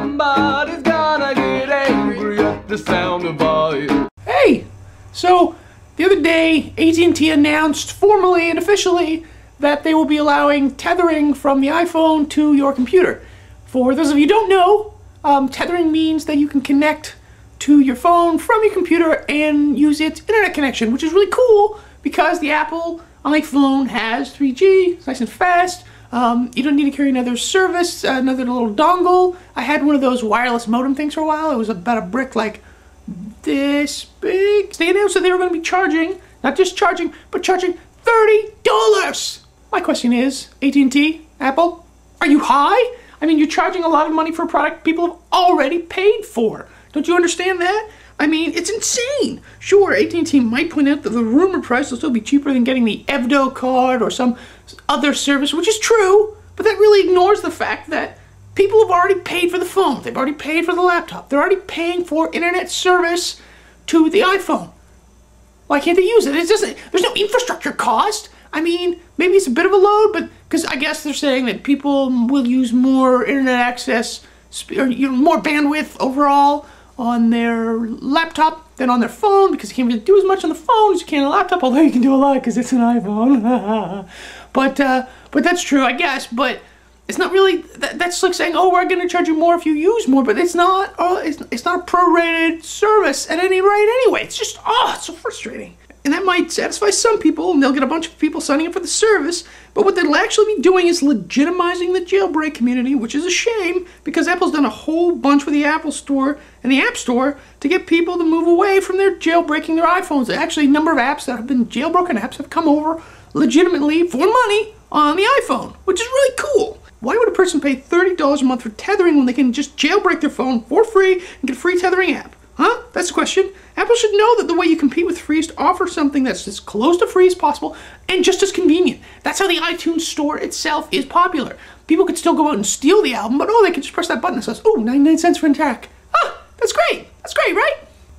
Somebody's gonna get angry at the sound of volume. Hey! So, the other day, AT&T announced formally and officially that they will be allowing tethering from the iPhone to your computer. For those of you who don't know, tethering means that you can connect to your phone from your computer and use its internet connection, which is really cool because the Apple iPhone has 3G, it's nice and fast. You don't need to carry another service, another little dongle. I had one of those wireless modem things for a while. It was about a brick like this big. They announced that they were going to be charging, not just charging, but charging $30. My question is, AT&T, Apple, are you high? I mean, you're charging a lot of money for a product people have already paid for. Don't you understand that? I mean, it's insane. Sure, AT&T might point out that the rumored price will still be cheaper than getting the Evdo card or some other service, which is true, but that really ignores the fact that people have already paid for the phone. They've already paid for the laptop. They're already paying for internet service to the iPhone. Why can't they use it? There's no infrastructure cost. I mean, maybe it's a bit of a load, but because I guess they're saying that people will use more internet access, or more bandwidth overall on their laptop than on their phone, because you can't really do as much on the phone as you can on a laptop, although you can do a lot because it's an iPhone. but that's true, I guess. But it's not really. That's like saying, oh, we're going to charge you more if you use more, but it's not. It's not a prorated service at any rate anyway. It's just it's so frustrating. And that might satisfy some people, and they'll get a bunch of people signing up for the service, but what they'll actually be doing is legitimizing the jailbreak community, which is a shame, because Apple's done a whole bunch with the Apple Store and the App Store to get people to move away from their jailbreaking their iPhones. Actually, a number of apps that have been jailbroken apps have come over legitimately for money on the iPhone, which is really cool. Why would a person pay $30 a month for tethering when they can just jailbreak their phone for free and get a free tethering app? Huh? That's the question. Apple should know that the way you compete with free is to offer something that's as close to free as possible and just as convenient. That's how the iTunes store itself is popular. People could still go out and steal the album, but they can just press that button that says, 99 cents for an track. That's great. That's great, right?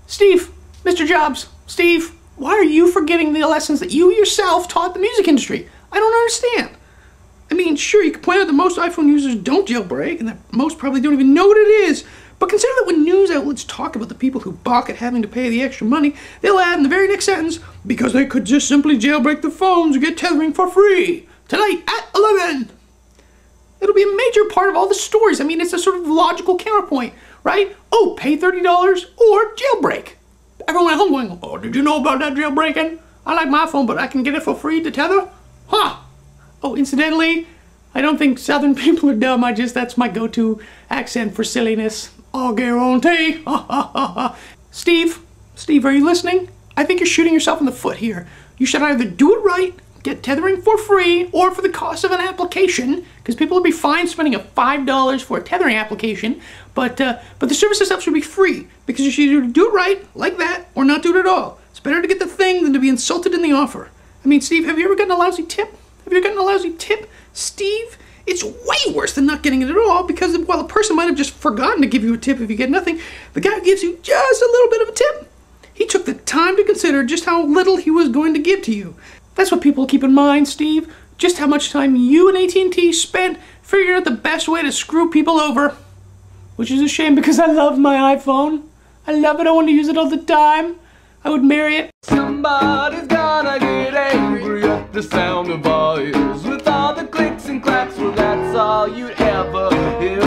Steve, Mr. Jobs, Steve, why are you forgetting the lessons that you yourself taught the music industry? I don't understand. I mean, sure, you can point out that most iPhone users don't jailbreak and that most probably don't even know what it is. But consider that when news outlets talk about the people who balk at having to pay the extra money, they'll add in the very next sentence, because they could just simply jailbreak the phones or get tethering for free. Tonight at 11. It'll be a major part of all the stories. I mean, it's a sort of logical counterpoint, right? Oh, pay $30 or jailbreak. Everyone at home going, oh, did you know about that jailbreaking? I like my phone, but I can get it for free to tether? Huh. Oh, incidentally, I don't think Southern people are dumb. That's my go-to accent for silliness. I'll guarantee. Steve, are you listening? I think you're shooting yourself in the foot here. You should either do it right, get tethering for free, or for the cost of an application, because people will be fine spending $5 for a tethering application, but the service itself should be free, because you should either do it right, like that, or not do it at all. It's better to get the thing than to be insulted in the offer. I mean, Steve, have you ever gotten a lousy tip? Steve? It's way worse than not getting it at all, because while a person might have just forgotten to give you a tip if you get nothing, the guy who gives you just a little bit of a tip, he took the time to consider just how little he was going to give to you. That's what people keep in mind, Steve. Just how much time you and AT&T spent figuring out the best way to screw people over. Which is a shame, because I love my iPhone. I love it. I want to use it all the time. I would marry it. Somebody's gonna get angry at the sound of volumes with all the clicks and claps. Well, that's all you'd